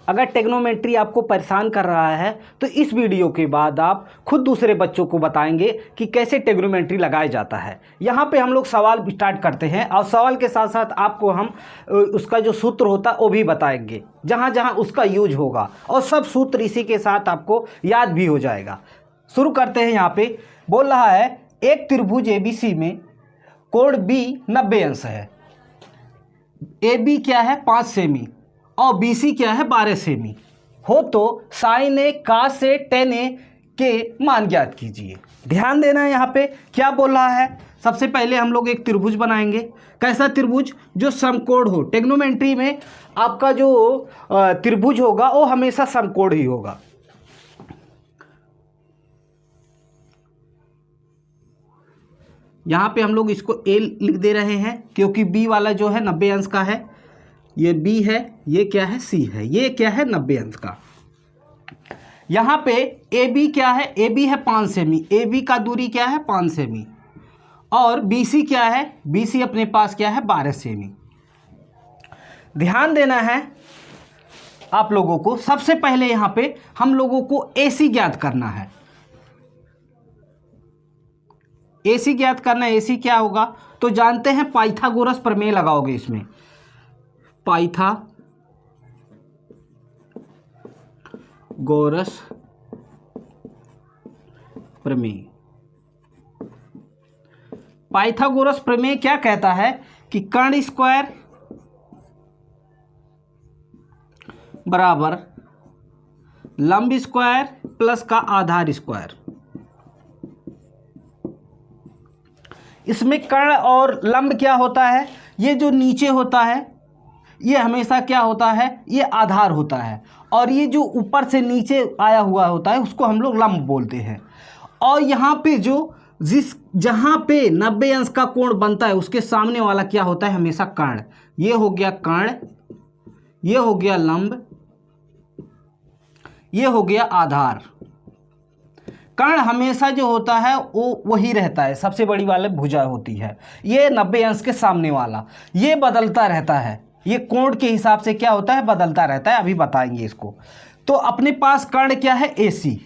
अगर ट्रिग्नोमेट्री आपको परेशान कर रहा है तो इस वीडियो के बाद आप खुद दूसरे बच्चों को बताएंगे कि कैसे ट्रिग्नोमेट्री लगाया जाता है। यहाँ पे हम लोग सवाल स्टार्ट करते हैं और सवाल के साथ साथ आपको हम उसका जो सूत्र होता है वो भी बताएंगे, जहाँ जहाँ उसका यूज होगा, और सब सूत्र इसी के साथ आपको याद भी हो जाएगा। शुरू करते हैं। यहाँ पे बोल रहा है एक त्रिभुज ABC में कोण B 90 अंश है। AB क्या है 5 सेमी और BC क्या है 12 सेमी हो तो sign A cos A tan A के मान ज्ञात कीजिए। ध्यान देना है यहाँ पे क्या बोल रहा है। सबसे पहले हम लोग एक त्रिभुज बनाएंगे। कैसा त्रिभुज? जो समकोण हो। ट्रिग्नोमेट्री में आपका जो त्रिभुज होगा वो हमेशा समकोण ही होगा। यहाँ पे हम लोग इसको A लिख दे रहे हैं क्योंकि B वाला जो है 90 अंश का है। ये B है, ये क्या है C है, ये क्या है 90 अंश का। यहाँ पे AB क्या है? AB है 5 सेमी। AB का दूरी क्या है? 5 सेमी। और BC क्या है? BC अपने पास क्या है? 12 सेमी। ध्यान देना है आप लोगों को। सबसे पहले यहाँ पे हम लोगों को AC ज्ञात करना है। AC ज्ञात करना है। AC क्या होगा तो जानते हैं, पाइथागोरस प्रमेय लगाओगे इसमें। पाइथागोरस प्रमेय। पाइथागोरस प्रमेय क्या कहता है कि कर्ण स्क्वायर बराबर लंब स्क्वायर प्लस का आधार स्क्वायर। इसमें कर्ण और लंब क्या होता है? ये जो नीचे होता है ये हमेशा क्या होता है? ये आधार होता है, और ये जो ऊपर से नीचे आया हुआ होता है उसको हम लोग लंब बोलते हैं। और यहाँ पे जो जहाँ पे 90 अंश का कोण बनता है उसके सामने वाला क्या होता है? हमेशा कर्ण। ये हो गया कर्ण, ये हो गया लंब, ये हो गया आधार। कर्ण हमेशा जो होता है वो वही रहता है, सबसे बड़ी वाले भुजा होती है। ये 90 अंश के सामने वाला ये बदलता रहता है। ये कोण के हिसाब से क्या होता है? बदलता रहता है। अभी बताएंगे इसको। तो अपने पास कर्ण क्या है? AC।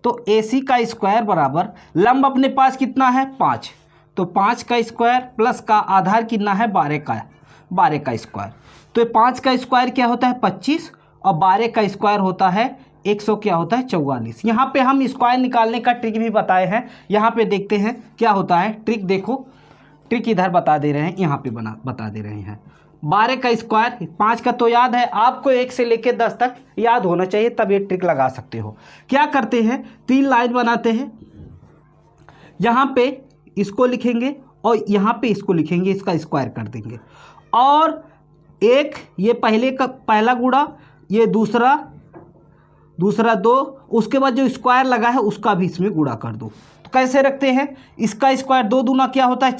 तो AC का स्क्वायर बराबर लंब अपने पास कितना है? 5। तो 5 का स्क्वायर प्लस का आधार कितना है? 12 का स्क्वायर। तो 5 का स्क्वायर क्या होता है? 25, और 12 का स्क्वायर होता है 100 क्या होता है? 44। यहाँ पे हम स्क्वायर निकालने का ट्रिक भी बताए हैं। यहाँ पे देखते हैं क्या होता है ट्रिक। देखो ट्रिक इधर बता दे रहे हैं, यहाँ पे बता दे रहे हैं। 12 का स्क्वायर, 5 का तो याद है आपको, 1 से लेकर 10 तक याद होना चाहिए, तब ये ट्रिक लगा सकते हो। क्या करते हैं? 3 लाइन बनाते हैं। यहाँ पे इसको लिखेंगे और यहाँ पे इसको लिखेंगे, इसका स्क्वायर कर देंगे। और एक ये पहला गुणा, ये दूसरा 2, उसके बाद जो स्क्वायर लगा है उसका भी इसमें गुणा कर दो। तो कैसे रखते हैं? इसका स्क्वायर 2 दूना क्या होता है?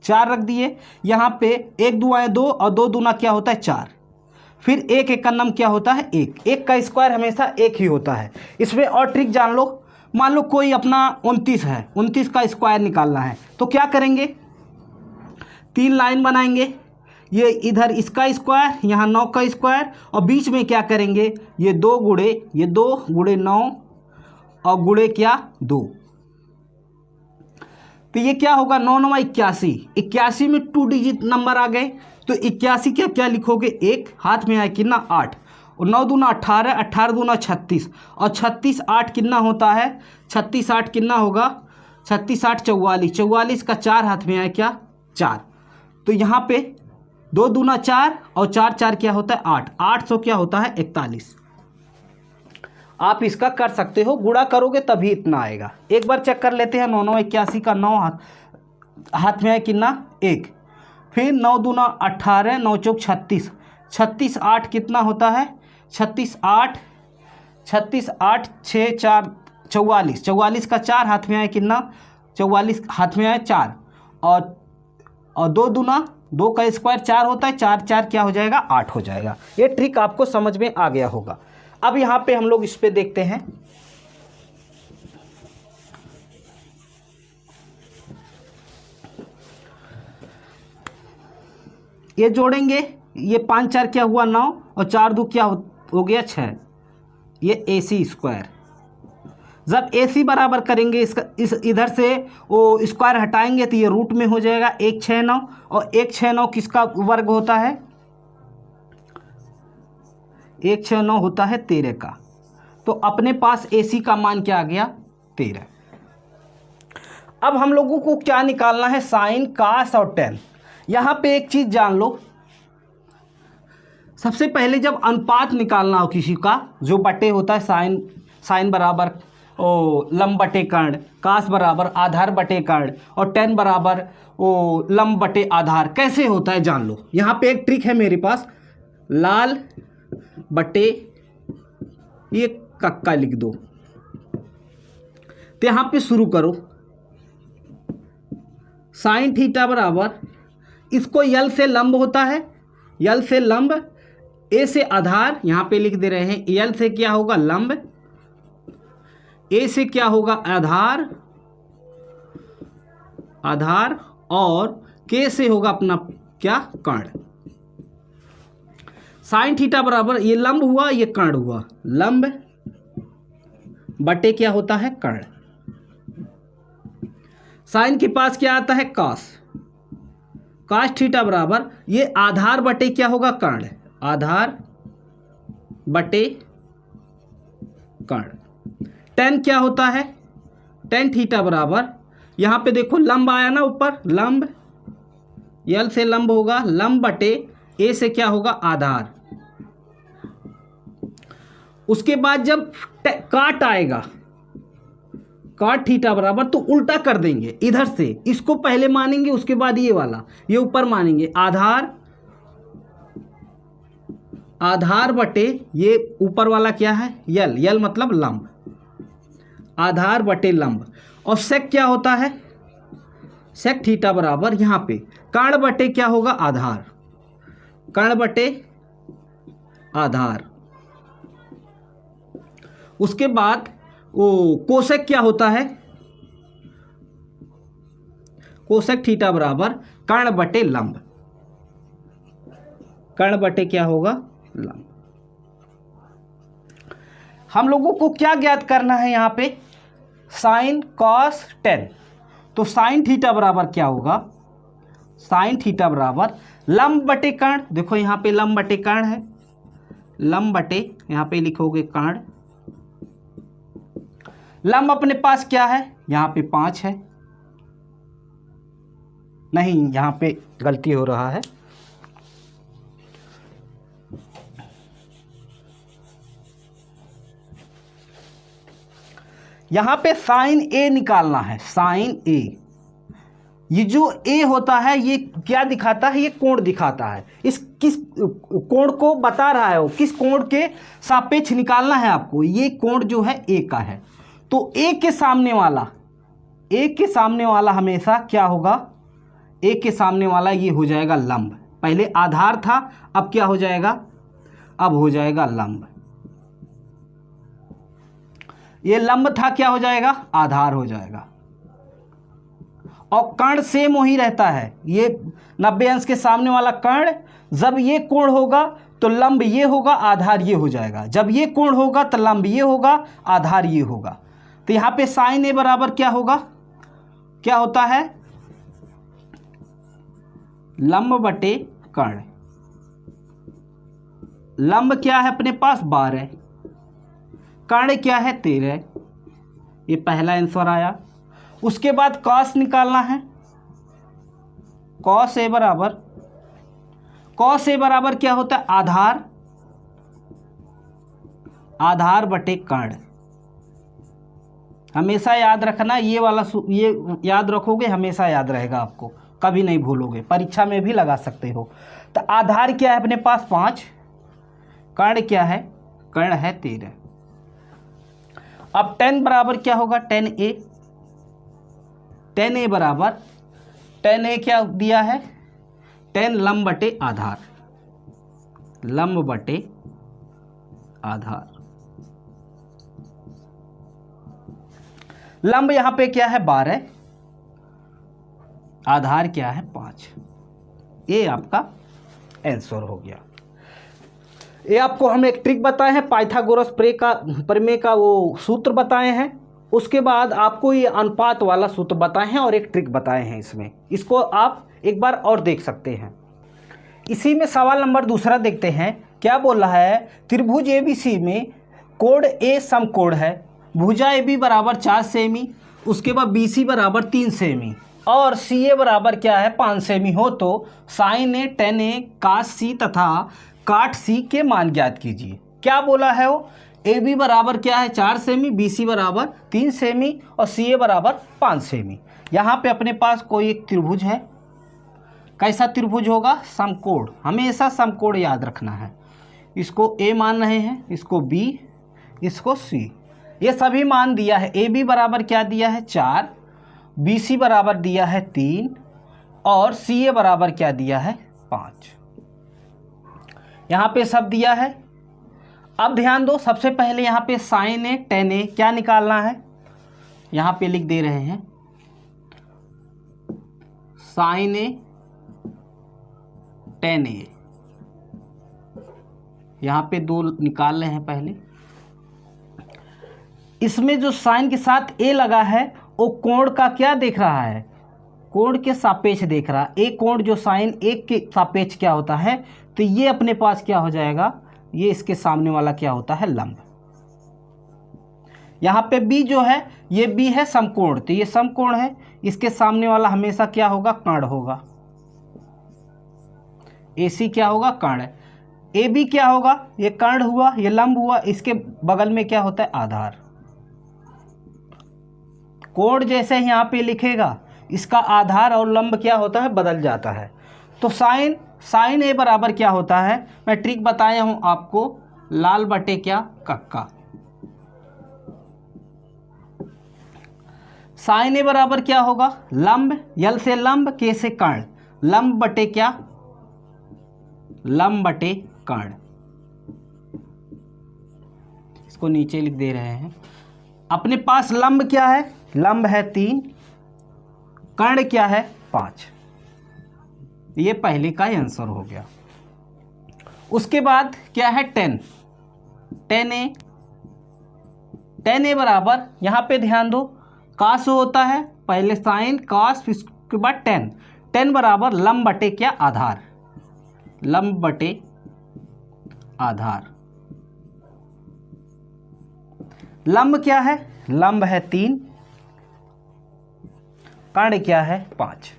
4 रख दिए। यहाँ पे 1 दुआएं 2 और 2 दूना क्या होता है? 4। फिर 1 एकन्नम क्या होता है? 1 का स्क्वायर हमेशा 1 ही होता है। इसमें और ट्रिक जान लो। मान लो कोई अपना 29 है, 29 का स्क्वायर निकालना है तो क्या करेंगे? 3 लाइन बनाएंगे। ये इधर इसका स्क्वायर, यहाँ 9 का स्क्वायर, और बीच में क्या करेंगे? ये 2 गुणे 9 और गुणे क्या? 2। तो ये क्या होगा? 9 9 81। 81 में 2 डिजिट नंबर आ गए। तो 81 क्या लिखोगे? 1 हाथ में आए कितना? 8, और 9 दूना 18, 18 दूना 36, और 36 8 कितना होता है? 36 8 कितना होगा? 36 8 44, 44 का 4 हाथ में आए क्या? 4। तो यहाँ पे 2 दूना 4 और 4 4 क्या होता है? 8, 800 क्या होता है? 41। आप इसका कर सकते हो, गुणा करोगे तभी इतना आएगा। एक बार चेक कर लेते हैं। 9 9 81 का 9 हाथ में आए कितना? 1। फिर 9 दूना 18, 9 चौक 36, 36 8 कितना होता है? 36 8 6 4 44, 44 का 4 हाथ में आए कितना? 44 हाथ में आए 4, और 2 दूना 2 का स्क्वायर 4 होता है, 4 4 क्या हो जाएगा? 8 हो जाएगा। ये ट्रिक आपको समझ में आ गया होगा। अब यहाँ पे हम लोग इस पे देखते हैं। ये जोड़ेंगे, ये 5 4 क्या हुआ? 9, और 4 2 क्या हो गया 6, ये AC स्क्वायर। जब AC बराबर करेंगे इसका इस इधर से वो स्क्वायर हटाएंगे तो ये रूट में हो जाएगा 169, और 169 किसका वर्ग होता है? 169 होता है 13 का। तो अपने पास AC का मान क्या आ गया? 13। अब हम लोगों को क्या निकालना है? साइन, कास और टेन। यहाँ पे एक चीज़ जान लो, सबसे पहले जब अनुपात निकालना हो किसी का, जो बटे होता है, साइन बराबर लंब बटे कर्ण, कास बराबर आधार बटे कर्ण, और टेन बराबर लंब बटे आधार, कैसे होता है जान लो। यहाँ पे एक ट्रिक है मेरे पास, लाल बटे ये कक्का लिख दो, तो यहाँ पे शुरू करो। साइन थीटा बराबर, इसको यल से लंब होता है, यल से लंब, ए से आधार, यहाँ पे लिख दे रहे हैं। यल से क्या होगा? लंब, ए से क्या होगा? आधार, आधार, और के से होगा अपना क्या? कर्ण। साइन थीटा बराबर, ये लंब हुआ, ये कर्ण हुआ, लंब बटे क्या होता है? कर्ण। साइन के पास क्या आता है? कास, कास थीटा बराबर, ये आधार बटे क्या होगा? कर्ण, आधार बटे कर्ण। टेन क्या होता है? टेन थीटा बराबर, यहाँ पे देखो लंब आया ना ऊपर, लंब, यल से लंब होगा, लंब बटे ए से क्या होगा? आधार। उसके बाद जब काट आएगा, काट थीटा बराबर, तो उल्टा कर देंगे इधर से, इसको पहले मानेंगे, उसके बाद ये वाला, ये ऊपर मानेंगे, आधार, आधार बटे ये ऊपर वाला क्या है? यल, यल मतलब लंब, आधार बटे लंब। और सेक क्या होता है? सेक थीटा बराबर, यहाँ पे कर्ण बटे क्या होगा? आधार, कर्ण बटे आधार। उसके बाद वो कोसेक क्या होता है? कोसेक थीटा बराबर कर्ण बटे लंब, कर्ण बटे क्या होगा? लंब। हम लोगों को क्या ज्ञात करना है यहाँ पे? Sine, cos, tan. तो साइन थीटा बराबर क्या होगा? साइन थीटा बराबर लंब बटे कर्ण, देखो यहाँ पे लंब बटे कर्ण है, लंब बटे यहाँ पे लिखोगे कर्ण। लंब अपने पास क्या है? यहाँ पे 5 है, नहीं यहाँ पे गलती हो रहा है, यहाँ पे साइन ए निकालना है, साइन ए। ये जो ए होता है ये क्या दिखाता है? ये कोण दिखाता है। इस किस कोण को बता रहा है, वो किस कोण के सापेक्ष निकालना है आपको। ये कोण जो है ए का है, तो ए के सामने वाला, ए के सामने वाला हमेशा क्या होगा? ए के सामने वाला ये हो जाएगा लंब। पहले आधार था, अब क्या हो जाएगा? अब हो जाएगा लंब। ये लंब था, क्या हो जाएगा? आधार हो जाएगा। और कर्ण सेम वही रहता है, ये 90 अंश के सामने वाला कर्ण, जब ये कोण होगा तो लंब ये होगा, आधार ये हो जाएगा। जब ये कोण होगा तो लंब ये होगा, आधार ये होगा। तो यहाँ पे साइन ए बराबर क्या होगा? क्या होता है? लंब बटे कर्ण। लंब क्या है अपने पास? 12, कर्ण क्या है? 13। ये पहला आंसर आया। उसके बाद कॉस निकालना है। कॉस ए बराबर, कॉस ए बराबर क्या होता है? आधार, आधार बटे कर्ण। हमेशा याद रखना, ये वाला ये याद रखोगे हमेशा याद रहेगा आपको, कभी नहीं भूलोगे, परीक्षा में भी लगा सकते हो। तो आधार क्या है अपने पास? 5, कर्ण क्या है? कर्ण है 13। अब 10 बराबर क्या होगा? 10a। 10a बराबर, 10a क्या दिया है? 10 लंब बटे आधार, लंब बटे आधार। लंब यहां पे क्या है? 12, आधार क्या है? 5। ये आपका आंसर हो गया। ये आपको हम एक ट्रिक बताए हैं, पाइथागोरस प्रमेय का वो सूत्र बताए हैं। उसके बाद आपको ये अनुपात वाला सूत्र बताए हैं और एक ट्रिक बताए हैं इसमें, इसको आप एक बार और देख सकते हैं। इसी में सवाल नंबर दूसरा देखते हैं, क्या बोल रहा है, त्रिभुज ABC में कोण A समकोण है, भुजा AB बराबर 4 सेमी, उसके बाद BC बराबर 3 सेमी और CA बराबर क्या है 5 सेमी हो तो sign A, tan A, cos C तथा काट C के मान ज्ञात कीजिए। क्या बोला है वो, AB बराबर क्या है 4 सेमी, BC बराबर 3 सेमी और CA बराबर 5 सेमी। यहाँ पे अपने पास कोई एक त्रिभुज है, कैसा त्रिभुज होगा, समकोण, हमेशा समकोण याद रखना है। इसको A मान रहे हैं, इसको B, इसको C, ये सभी मान दिया है। AB बराबर क्या दिया है 4, BC बराबर दिया है 3 और CA बराबर क्या दिया है 5। यहाँ पे सब दिया है। अब ध्यान दो, सबसे पहले यहाँ पे साइन A, tan A क्या निकालना है, यहाँ पे लिख दे रहे हैं साइन A, tan A, यहाँ पे 2 निकाल रहे हैं पहले। इसमें जो साइन के साथ A लगा है वो कोण का क्या देख रहा है, कोण के सापेक्ष देख रहा है। एक कोण जो साइन 1 के सापेक्ष क्या होता है, तो ये अपने पास क्या हो जाएगा, ये इसके सामने वाला क्या होता है लंब। यहाँ पे B जो है, ये B है समकोण, तो ये समकोण है, इसके सामने वाला हमेशा क्या होगा, कर्ण होगा। AC क्या होगा, कर्ण। AB क्या होगा, ये कर्ण हुआ, ये लंब हुआ, इसके बगल में क्या होता है आधार। कोण जैसे यहाँ पे लिखेगा, इसका आधार और लंब क्या होता है, बदल जाता है। तो साइन A बराबर क्या होता है, मैं ट्रिक बताया हूँ आपको, लाल बटे क्या कक्का। साइन A बराबर क्या होगा, लंब, यल से लंब, के से कर्ण, लंब बटे क्या, लंब बटे कर्ण। इसको नीचे लिख दे रहे हैं। अपने पास लंब क्या है, लंब है 3, कर्ण क्या है 5। ये पहले का ही आंसर हो गया। उसके बाद क्या है tan A बराबर, यहाँ पे ध्यान दो, cos होता है, पहले साइन cos, इसके बाद tan बराबर लंब बटे क्या आधार, लंब बटे आधार। लंब क्या है, लंब है 3, कर्ण क्या है 5।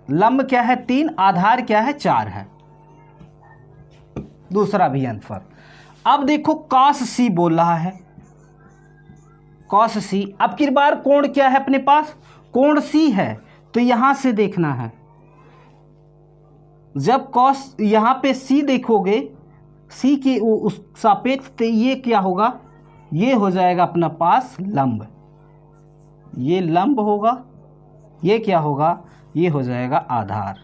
लंब क्या है 3, आधार क्या है 4 है, दूसरा भी आंसर। अब देखो cos C बोल रहा है, cos C, अब की बार कोण क्या है अपने पास, कोण C है, तो यहां से देखना है। जब cos यहां पे C देखोगे, C की उस सापेक्ष, तो ये क्या होगा, ये हो जाएगा अपना पास लंब, ये लंब होगा, ये क्या होगा, ये हो जाएगा आधार।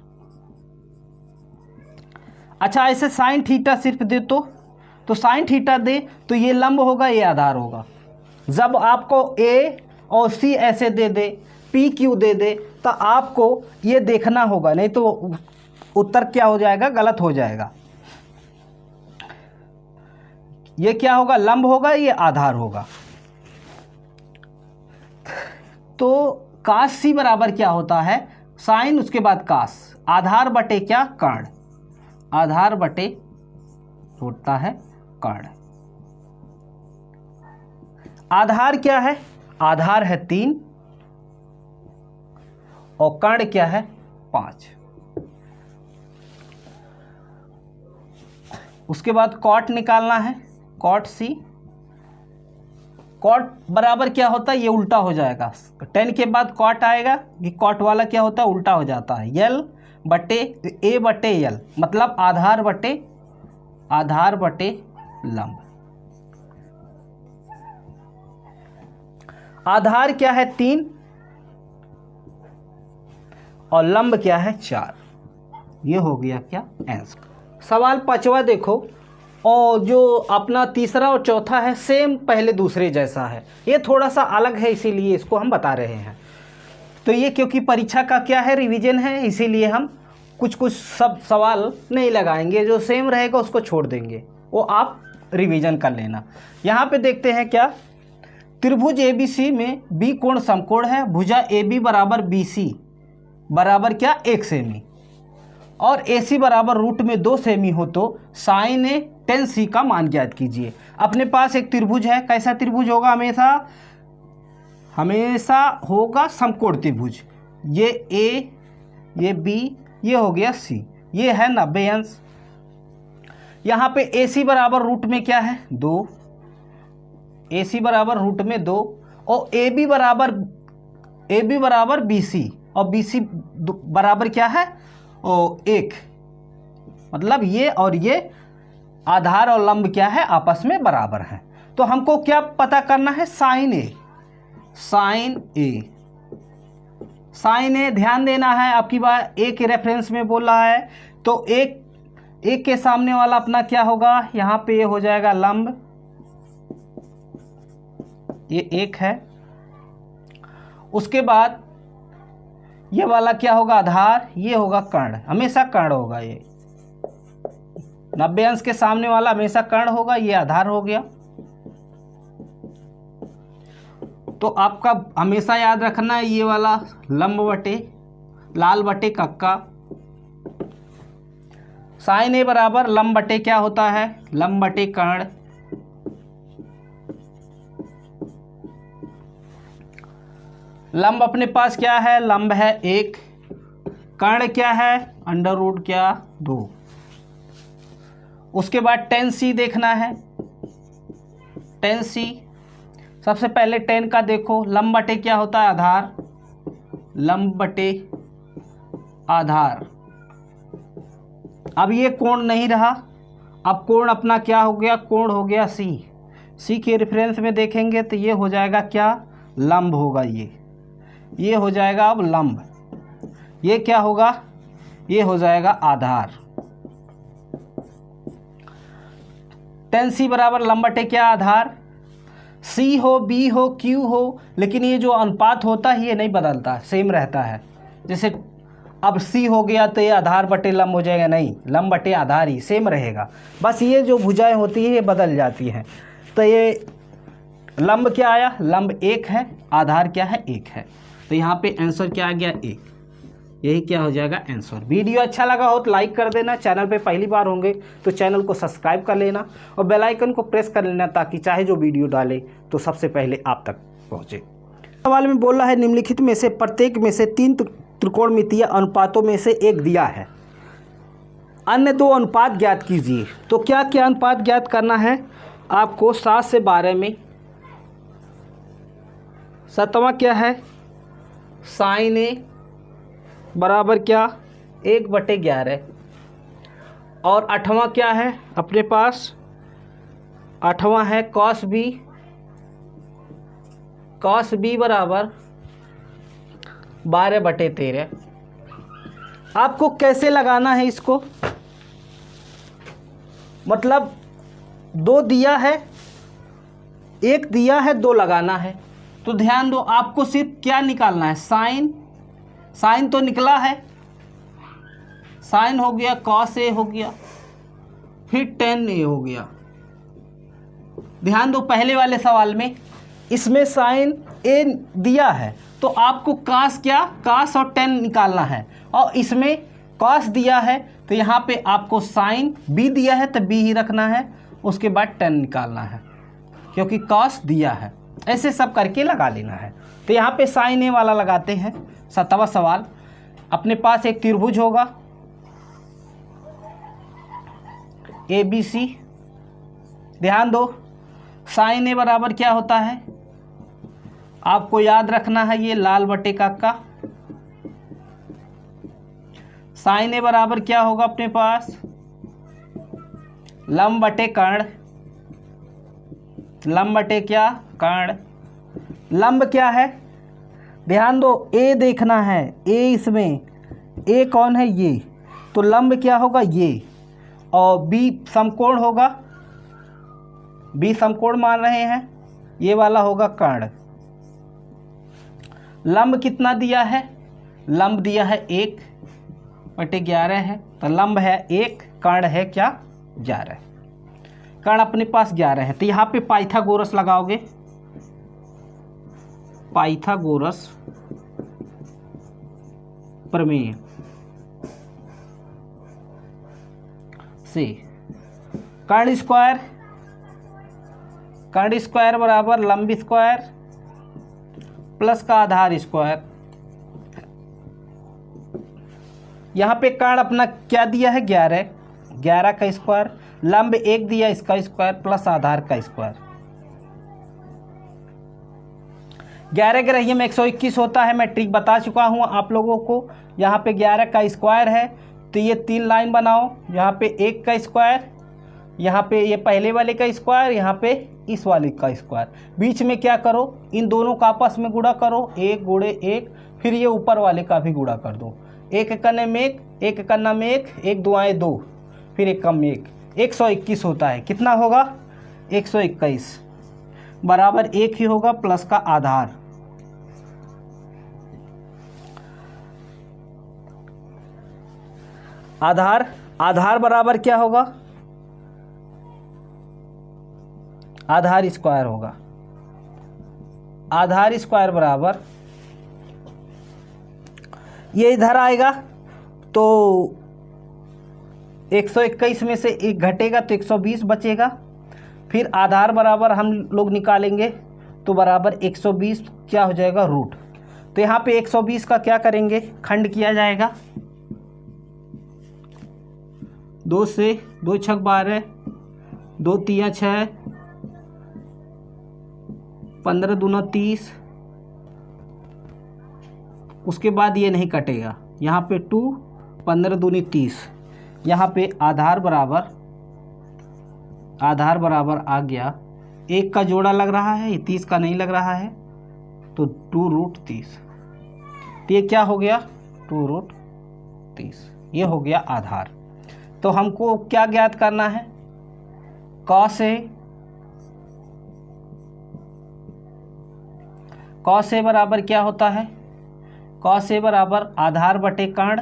अच्छा, ऐसे साइन थीटा सिर्फ दे तो साइन थीटा दे तो ये लंब होगा, ये आधार होगा। जब आपको A और C ऐसे दे दे, PQ दे दे, तो आपको ये देखना होगा, नहीं तो उत्तर क्या हो जाएगा, गलत हो जाएगा। ये क्या होगा, लंब होगा, ये आधार होगा। तो cos C बराबर क्या होता है, साइन उसके बाद cos, आधार बटे क्या कर्ण, आधार बटे होता है कर्ण। आधार क्या है, आधार है 3 और कर्ण क्या है 5। उसके बाद cot निकालना है, cot C, cot बराबर क्या होता है, ये उल्टा हो जाएगा, tan के बाद cot आएगा, ये cot वाला क्या होता है, उल्टा हो जाता है, L बटे A बटे L, मतलब आधार बटे लंब। आधार क्या है 3 और लंब क्या है 4। ये हो गया क्या आंसर। सवाल 5वां देखो, और जो अपना तीसरा और चौथा है सेम पहले दूसरे जैसा है, ये थोड़ा सा अलग है, इसीलिए इसको हम बता रहे हैं। तो ये क्योंकि परीक्षा का क्या है, रिवीजन है, इसीलिए हम कुछ कुछ सब सवाल नहीं लगाएंगे, जो सेम रहेगा उसको छोड़ देंगे, वो आप रिवीजन कर लेना। यहाँ पे देखते हैं क्या, त्रिभुज ABC में B कोण समकोण है, भुजा AB बराबर BC बराबर क्या 1 सेमी, और AC बराबर रूट में 2 सेमी हो तो साइन A tan C का मान ज्ञात कीजिए। अपने पास एक त्रिभुज है, कैसा त्रिभुज होगा, हमेशा होगा समकोण त्रिभुज। ये A, ये B, ये हो गया C, ये है 90 अंश। यहाँ पे AC बराबर रूट में क्या है 2, AC बराबर रूट में 2, और AB बराबर BC, और BC बराबर क्या है 1, मतलब ये और ये आधार और लंब क्या है आपस में बराबर हैं। तो हमको क्या पता करना है, साइन ए। ध्यान देना है, आपकी बात A के रेफरेंस में बोल रहा है, तो एक के सामने वाला अपना क्या होगा, यहाँ पे ये हो जाएगा लंब, ये 1 है। उसके बाद ये वाला क्या होगा आधार, ये होगा कर्ण, हमेशा कर्ण होगा, ये 90 अंश के सामने वाला हमेशा कर्ण होगा, ये आधार हो गया। तो आपका हमेशा याद रखना है ये वाला लंब बटे लाल बटे कक्का, साइन ए बराबर लंब बटे क्या होता है, लंब बटे कर्ण। लंब अपने पास क्या है, लंब है 1, कर्ण क्या है अंडर रूट क्या 2। उसके बाद tan C देखना है, tan C सबसे पहले tan का देखो, लंब बटे क्या होता है आधार, लंब बटे आधार। अब ये कोण नहीं रहा, अब कोण अपना क्या हो गया, कोण हो गया C के रेफरेंस में देखेंगे तो ये हो जाएगा क्या, लंब होगा, ये हो जाएगा अब लंब, ये क्या होगा, ये हो जाएगा आधार। tan C बराबर लंब बटे क्या आधार, C हो B हो Q हो, लेकिन ये जो अनुपात होता है ये नहीं बदलता, सेम रहता है। जैसे अब C हो गया तो ये आधार बटे लंब हो जाएगा, नहीं, लंब बटे आधार ही सेम रहेगा, बस ये जो भुजाएं होती है ये बदल जाती हैं। तो ये लंब क्या आया, लंब 1 है, आधार क्या है 1 है, तो यहाँ पे आंसर क्या आ गया 1, यही क्या हो जाएगा आंसर। वीडियो अच्छा लगा हो तो लाइक कर देना, चैनल पे पहली बार होंगे तो चैनल को सब्सक्राइब कर लेना और बेल आइकन को प्रेस कर लेना, ताकि चाहे जो वीडियो डाले तो सबसे पहले आप तक पहुँचे। सवाल में बोला है निम्नलिखित में से प्रत्येक में से 3 त्रिकोणमितीय अनुपातों में से एक दिया है, अन्य 2 अनुपात ज्ञात कीजिए। तो क्या क्या अनुपात ज्ञात करना है आपको, 7 से 12 में 7वां क्या है, साइन ए बराबर क्या 1/11, और 8वां क्या है अपने पास, 8वां है कॉस बी बराबर 12/13। आपको कैसे लगाना है इसको, मतलब 2 दिया है, 1 दिया है, 2 लगाना है। तो ध्यान दो, आपको सिर्फ क्या निकालना है, साइन तो निकला है, साइन हो गया, कॉस ए हो गया, फिर tan ए हो गया। ध्यान दो पहले वाले सवाल में इसमें साइन ए दिया है तो आपको कास और tan निकालना है, और इसमें कॉस दिया है तो यहाँ पे आपको साइन बी दिया है तो बी ही रखना है, उसके बाद tan निकालना है क्योंकि कॉस दिया है। ऐसे सब करके लगा लेना है। तो यहाँ पे साइन ए वाला लगाते हैं। 7वां सवाल, अपने पास एक त्रिभुज होगा ABC, ध्यान दो साइन ए बराबर क्या होता है, आपको याद रखना है ये लाल बटे का, साइन ए बराबर क्या होगा अपने पास लंब बटे कर्ण, लंब बटे क्या कर्ण। लंब क्या है, ध्यान दो ए देखना है, ए इसमें ए कौन है ये, तो लंब क्या होगा ये, और बी समकोण होगा, बी समकोण मान रहे हैं, ये वाला होगा कर्ण। लंब कितना दिया है, लंब दिया है 1 बटे 11 है, तो लंब है 1, कर्ण है क्या 11, कर्ण अपने पास 11 है। तो यहाँ पे पाइथागोरस लगाओगे, पाइथागोरस प्रमेय से कर्ण स्क्वायर बराबर लंब स्क्वायर प्लस का आधार स्क्वायर। यहाँ पे कर्ण अपना क्या दिया है 11, 11 का स्क्वायर, लंब 1 दिया इसका स्क्वायर प्लस आधार का स्क्वायर। 11 के रहिए में 121 होता है, मैं ट्रिक बता चुका हूँ आप लोगों को। यहाँ पे 11 का स्क्वायर है तो ये 3 लाइन बनाओ, यहाँ पे 1 का स्क्वायर, यहाँ पे ये पहले वाले का स्क्वायर, यहाँ पे इस वाले का स्क्वायर। बीच में क्या करो, इन दोनों का आपस में गुणा करो, 1 गुणे 1, फिर ये ऊपर वाले का भी गुणा कर दो, 1 कन्ने में 1, 1 कन्ना में 1, 1 दुआएं 2, फिर 1 कम में 1, 121 होता है। कितना होगा 121 बराबर 1 ही होगा प्लस का आधार। आधार बराबर क्या होगा, आधार स्क्वायर होगा, आधार स्क्वायर बराबर ये इधर आएगा तो 121 में से 1 घटेगा तो 120 बचेगा, फिर आधार बराबर हम लोग निकालेंगे तो बराबर 120 क्या हो जाएगा रूट। तो यहाँ पे 120 का क्या करेंगे, खंड किया जाएगा, 2 से 2 छक 12, 2 तिया 6, 15 दूना 30, उसके बाद ये नहीं कटेगा, यहाँ पे 2, 15 दूनी 30, यहाँ पे आधार बराबर आ गया, 1 का जोड़ा लग रहा है, ये 30 का नहीं लग रहा है, तो 2√30। तो ये क्या हो गया 2√30, ये हो गया आधार। तो हमको क्या ज्ञात करना है, कॉस ए बराबर क्या होता है, कॉस ए बराबर आधार बटे कर्ण,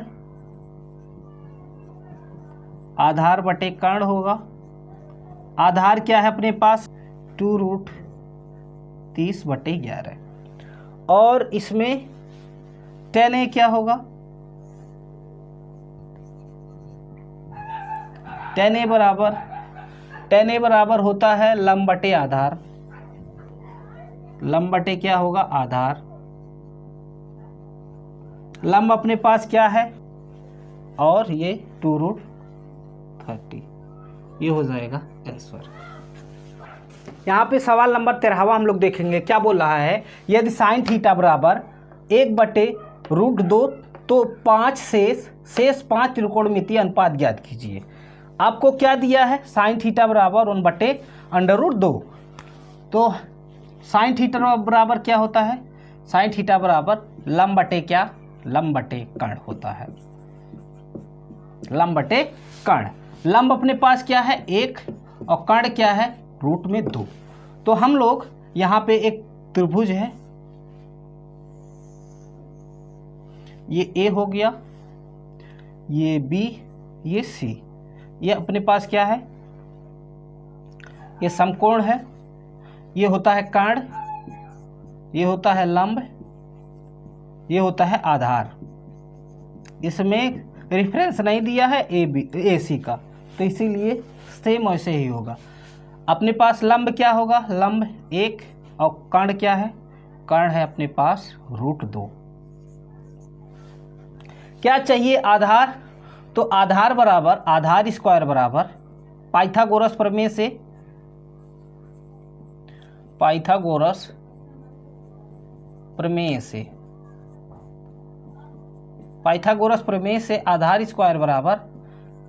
आधार बटे कर्ण होगा। आधार क्या है अपने पास 2√30 बटे 11, और इसमें tan ए क्या होगा, tan ए बराबर होता है लंब बटे आधार, लंब बटे क्या होगा आधार। लंब अपने पास क्या है, और ये 2√30, ये हो जाएगा आंसर। यहाँ पे सवाल नंबर 13वां हम लोग देखेंगे, क्या बोल रहा है, यदि साइन थीटा बराबर 1/√2 तो 5 शेष 5 त्रिकोणमितीय अनुपात ज्ञात कीजिए। आपको क्या दिया है, साइन थीटा बराबर 1/√2, तो साइन थीटा बराबर क्या होता है, साइन थीटा बराबर लंब बटे क्या, लंब बटे कर्ण होता है, लंब बटे कर्ण। लंब अपने पास क्या है 1 और कर्ण क्या है √2। तो हम लोग यहाँ पे एक त्रिभुज है, ये A हो गया, ये B, ये C, ये अपने पास क्या है, ये समकोण है, ये होता है कर्ण, ये होता है लंब, ये होता है आधार। इसमें रेफरेंस नहीं दिया है AC का, तो इसीलिए सेम वैसे ही होगा। अपने पास लंब क्या होगा, लंब 1, और कर्ण क्या है, कर्ण है अपने पास √2। क्या चाहिए आधार, तो आधार बराबर आधार स्क्वायर बराबर पाइथागोरस प्रमेय से, पाइथागोरस प्रमेय से आधार स्क्वायर बराबर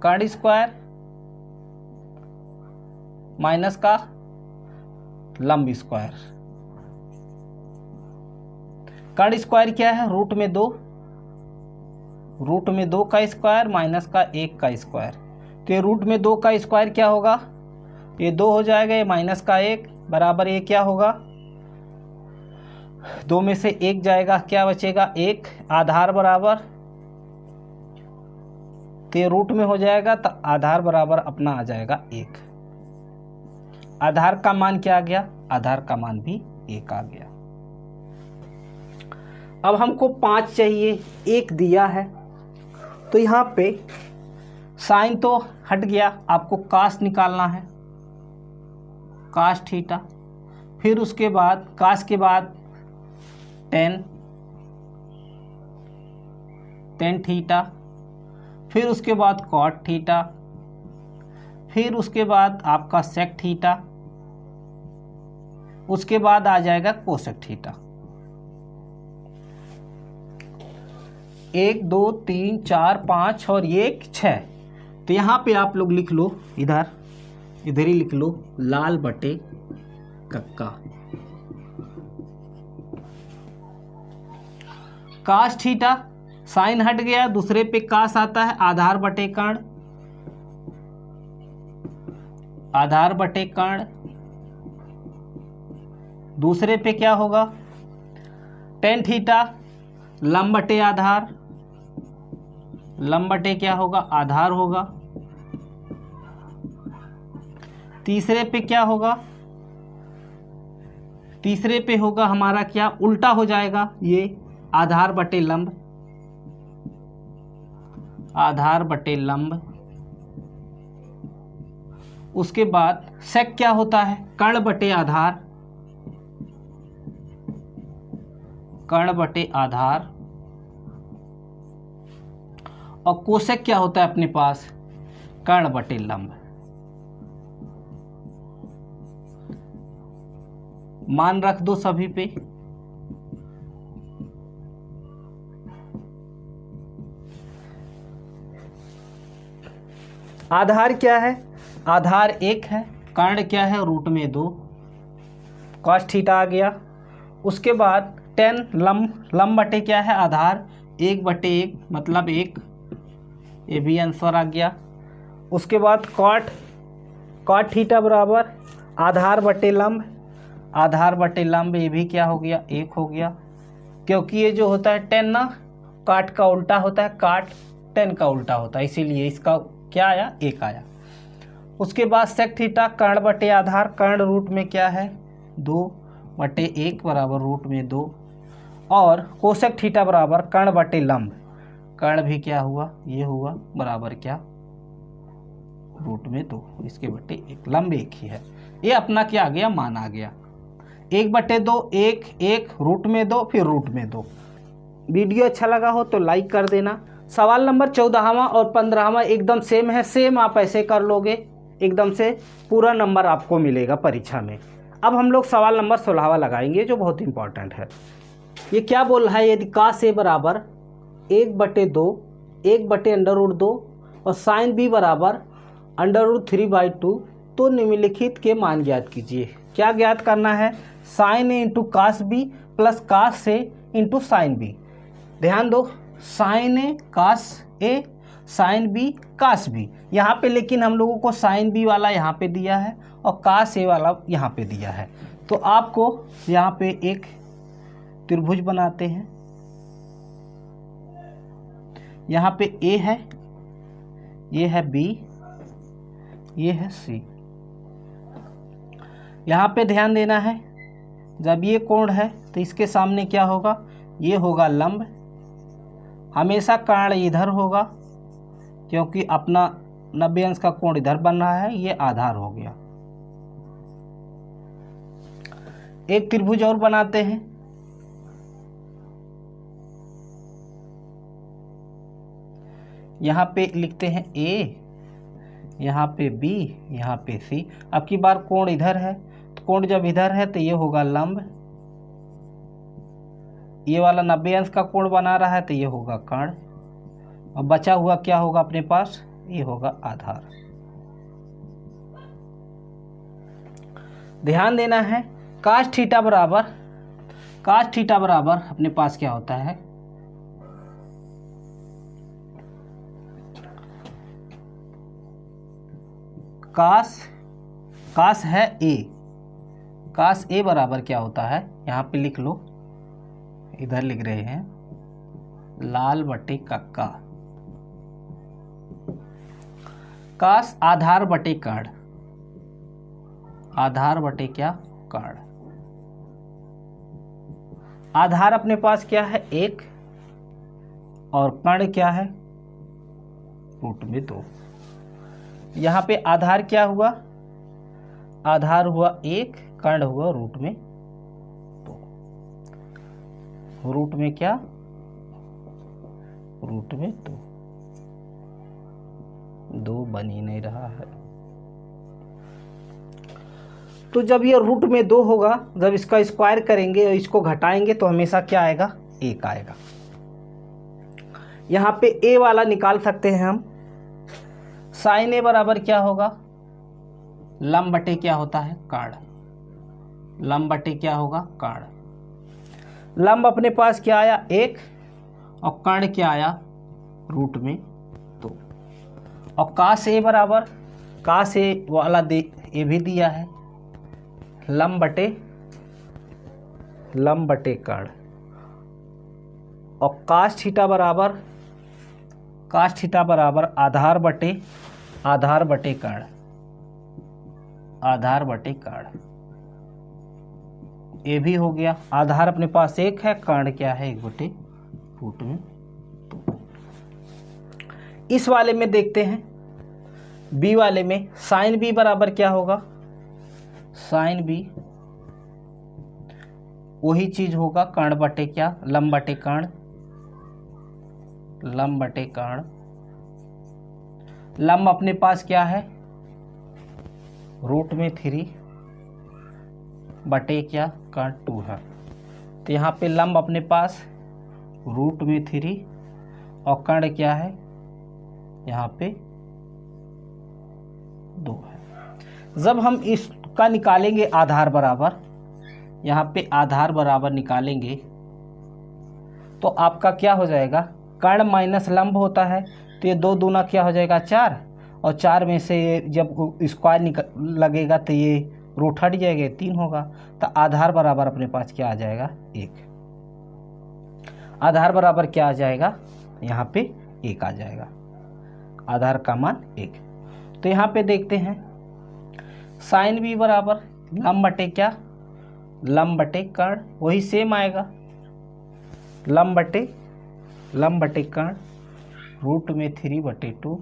कर्ण स्क्वायर माइनस का लंब स्क्वायर। कर्ण स्क्वायर क्या है √2, √2 का स्क्वायर माइनस का 1 का स्क्वायर। तो ये √2 का स्क्वायर क्या होगा, ये 2 हो जाएगा, ये माइनस का 1 बराबर ये क्या होगा, 2 में से 1 जाएगा, क्या बचेगा 1। आधार बराबर तो ये रूट में हो जाएगा, तो आधार बराबर अपना आ जाएगा 1। आधार का मान क्या आ गया? आधार का मान भी 1 आ गया। अब हमको 5 चाहिए, 1 दिया है, तो यहाँ पे साइन तो हट गया, आपको कास निकालना है, कास थीटा। फिर उसके बाद कास के बाद टेन थीटा, फिर उसके बाद कॉट थीटा, फिर उसके बाद आपका सेक थीटा, उसके बाद आ जाएगा कोसेक थीटा। 1 2 3 4 5 और ये 6। तो यहाँ पे आप लोग लिख लो, इधर ही लिख लो, लाल बटे कक्का। कास थीटा, साइन हट गया, दूसरे पे कास आता है, आधार बटे कर्ण, आधार बटे कर्ण। दूसरे पे क्या होगा? टेन थीटा, लंब बटे आधार, लंब बटे क्या होगा? आधार होगा। तीसरे पे क्या होगा? तीसरे पे होगा हमारा क्या? उल्टा हो जाएगा, ये आधार बटे लंब, आधार बटे लंब। उसके बाद सेक क्या होता है? कर्ण बटे आधार, कर्ण बटे आधार। और कोसेक क्या होता है अपने पास? कर्ण बटे लंब। मान रख दो सभी पे। आधार क्या है? आधार 1 है, कर्ण क्या है? रूट में 2, कॉस थीटा आ गया। उसके बाद 10 लंब बटे क्या है? आधार, 1 बटे 1 मतलब 1, ये भी आंसर आ गया। उसके बाद कॉट थीटा बराबर आधार बटे लंब, आधार बटे लंब, ये भी क्या हो गया? 1 हो गया, क्योंकि ये जो होता है 10 ना, काट का उल्टा होता है, काट 10 का उल्टा होता है, इसीलिए इसका क्या आया? 1 आया। उसके बाद सेक थीटा, कर्ण बटे आधार, कर्ण रूट में क्या है? 2 बटे 1 बराबर रूट में 2। और कोसेक थीटा बराबर कर्ण बटे लंब, कर्ण भी क्या हुआ? ये हुआ, बराबर क्या? रूट में 2, इसके बटे 1, लंब 1 ही है। ये अपना क्या आ गया? मान आ गया। 1 बटे 2, 1 1, रूट में 2, फिर रूट में 2। वीडियो अच्छा लगा हो तो लाइक कर देना। सवाल नंबर 14वां और 15वां एकदम सेम है, सेम आप ऐसे कर लोगे, एकदम से पूरा नंबर आपको मिलेगा परीक्षा में। अब हम लोग सवाल नंबर 16वां लगाएंगे, जो बहुत इंपॉर्टेंट है। ये क्या बोल रहा है? यदि कास ए बराबर 1 बटे 2, 1 बटे √2 और साइन बी बराबर √3/2, तो निम्नलिखित के मान ज्ञात कीजिए। क्या ज्ञात करना है? Sine A into cos B plus cos A into sine B. ध्यान दो, sine A cos A, sine B cos B, यहाँ पे लेकिन हम लोगों को साइन बी वाला यहाँ पे दिया है और कास ए वाला यहाँ पे दिया है। तो आपको यहाँ पे एक त्रिभुज बनाते हैं। यहाँ पे ए है, ये है बी, ये है सी। यहाँ पे ध्यान देना है, जब ये कोण है तो इसके सामने क्या होगा? ये होगा लंब। हमेशा कोण इधर होगा, क्योंकि अपना 90 अंश का कोण इधर बन रहा है, ये आधार हो गया। एक त्रिभुज और बनाते हैं। यहाँ पे लिखते हैं ए, यहाँ पे बी, यहाँ पे सी। अब की बार कोण इधर है, तो कोण जब इधर है तो ये होगा लंब, ये वाला 90 अंश का कोण बना रहा है तो ये होगा कर्ण, और बचा हुआ क्या होगा अपने पास? ये होगा आधार। ध्यान देना है, कास थीटा बराबर अपने पास क्या होता है? कास है ए, कास ए बराबर क्या होता है? यहाँ पे लिख लो, इधर लिख रहे हैं लाल बटे कक्का। काश आधार बटे कर्ण, आधार बटे क्या कर्ण। आधार अपने पास क्या है 1 और कर्ण क्या है रूट में 2। यहाँ पे आधार क्या हुआ, आधार हुआ 1, कर्ण हुआ रूट में 2। रूट में क्या, रूट में 2 बन ही नहीं रहा है। तो जब ये रूट में 2 होगा, जब इसका स्क्वायर करेंगे और इसको घटाएंगे तो हमेशा क्या आएगा 1 आएगा। यहाँ पे ए वाला निकाल सकते हैं हम। साइन ए बराबर क्या होगा, लंब बटे क्या होता है कर्ण, लंब बटे क्या होगा कर्ण। लंब अपने पास क्या आया 1 और कर्ण क्या आया रूट में 2। और काश ए बराबर, काश ए वाला दे ए भी दिया है, लंब बटे कर्ण। और काश थीटा बराबर, काश थीटा बराबर आधार बटे कर्ण, आधार बटे कर्ण। ये भी हो गया। आधार अपने पास 1 है, कर्ण क्या है 1 बटे रूट में 2। इस वाले में देखते हैं, बी वाले में साइन बी बराबर क्या होगा, साइन बी वही चीज होगा कर्ण बटे क्या लंब बटे कर्ण, लंब बटे कर्ण। लंब अपने पास क्या है रूट में 3 बटे क्या कर्ण 2 है। तो यहाँ पे लंब अपने पास रूट में 3 और कर्ण क्या है यहाँ पे 2 है। जब हम इसका निकालेंगे आधार बराबर, यहाँ पे आधार बराबर निकालेंगे तो आपका क्या हो जाएगा, कर्ण माइनस लंब होता है तो ये 2 दूना क्या हो जाएगा 4, और 4 में से जब स्क्वायर लगेगा तो ये रूट हट जाएगा 3 होगा। तो आधार बराबर अपने पास क्या आ जाएगा 1, आधार बराबर क्या आ जाएगा यहाँ पे 1 आ जाएगा, आधार का मान 1। तो यहाँ पे देखते हैं साइन बी बराबर लंब बटे क्या लंब बटे कर्ण, वही सेम आएगा लंब बटे कर्ण रूट में 3 बटे 2।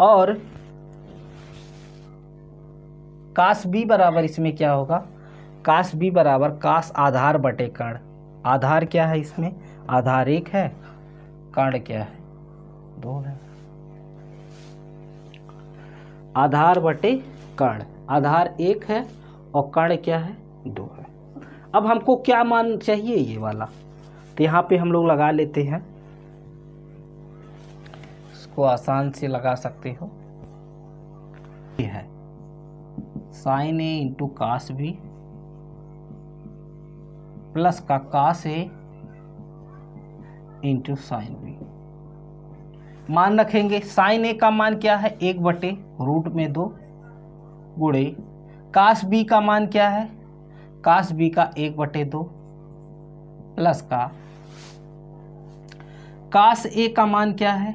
और काश बी बराबर इसमें क्या होगा, काश बी बराबर काश आधार बटे कर्ण। आधार क्या है इसमें, आधार 1 है, कर्ण क्या है 2 है। आधार बटे कर्ण, आधार 1 है और कर्ण क्या है 2 है। अब हमको क्या मान चाहिए ये वाला, तो यहाँ पे हम लोग लगा लेते हैं, इसको आसान से लगा सकते हो। ये है साइन ए इंटू काश बी प्लस का काश ए इंटू साइन बी। मान रखेंगे साइन ए का मान क्या है 1 बटे रूट में 2 गुणे काश बी का मान क्या है, काश बी का 1 बटे 2 प्लस का काश ए का मान क्या है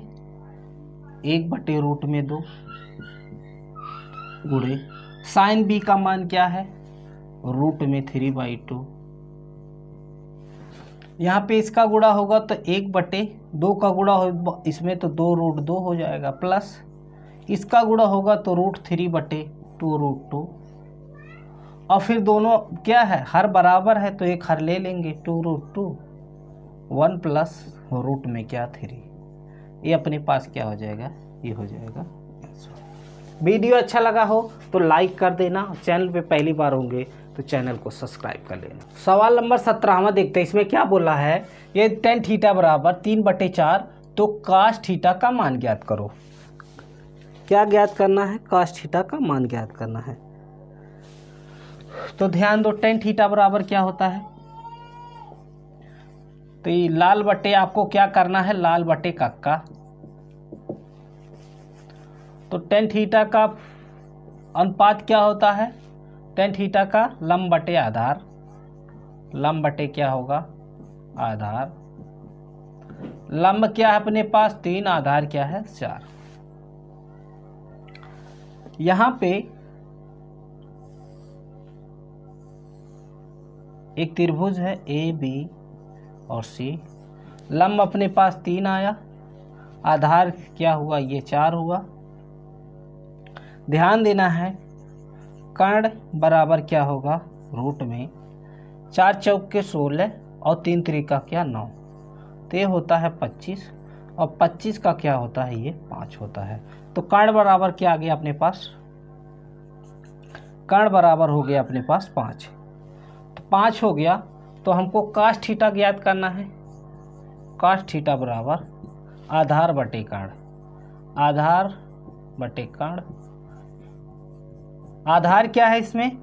1 बटे रूट में 2 गुणे साइन बी का मान क्या है रूट में 3/2। यहाँ पे इसका गुणा होगा तो 1 बटे 2 का गुणा हो इसमें तो 2 रूट 2 हो जाएगा, प्लस इसका गुणा होगा तो रूट 3 बटे 2 रूट 2। और फिर दोनों क्या है हर बराबर है तो एक हर ले लेंगे 2 रूट 2 1 प्लस रूट में क्या 3। ये अपने पास क्या हो जाएगा, ये हो जाएगा। वीडियो अच्छा लगा हो तो लाइक कर देना, चैनल पे पहली बार होंगे तो चैनल को सब्सक्राइब कर लेना। सवाल नंबर 17 देखते हैं, इसमें क्या बोला है, ये tan थीटा बराबर 3/4 तो काश थीटा का मान ज्ञात करो। क्या ज्ञात करना है, काश थीटा का मान ज्ञात करना है। तो ध्यान दो tan थीटा बराबर क्या होता है, तो ये लाल बटे आपको क्या करना है लाल बटे कक्का। तो tan थीटा का अनुपात क्या होता है, tan थीटा का लंब बटे आधार, लंब बटे क्या होगा आधार। लंब क्या है अपने पास 3, आधार क्या है 4। यहां पे एक त्रिभुज है ए बी और सी, लंब अपने पास 3 आया, आधार क्या हुआ ये 4 हुआ। ध्यान देना है कर्ण बराबर क्या होगा रूट में 4 चौक के 16 और 3 त्रिका क्या 9, तो ये होता है 25 और 25 का क्या होता है ये 5 होता है। तो कर्ण बराबर क्या आ गया अपने पास, कर्ण बराबर हो गया अपने पास 5। तो 5 हो गया तो हमको काश थीटा ज्ञात करना है। काश थीटा बराबर आधार बटे कर्ण, आधार बटे कर्ण। आधार क्या है इसमें,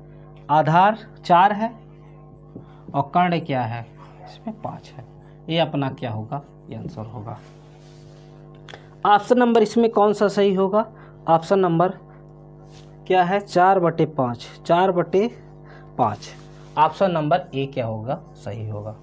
आधार 4 है और कर्ण क्या है इसमें 5 है। ये अपना क्या होगा, ये आंसर होगा। ऑप्शन नंबर इसमें कौन सा सही होगा, ऑप्शन नंबर क्या है 4/5, 4/5। ऑप्शन नंबर ए क्या होगा, सही होगा।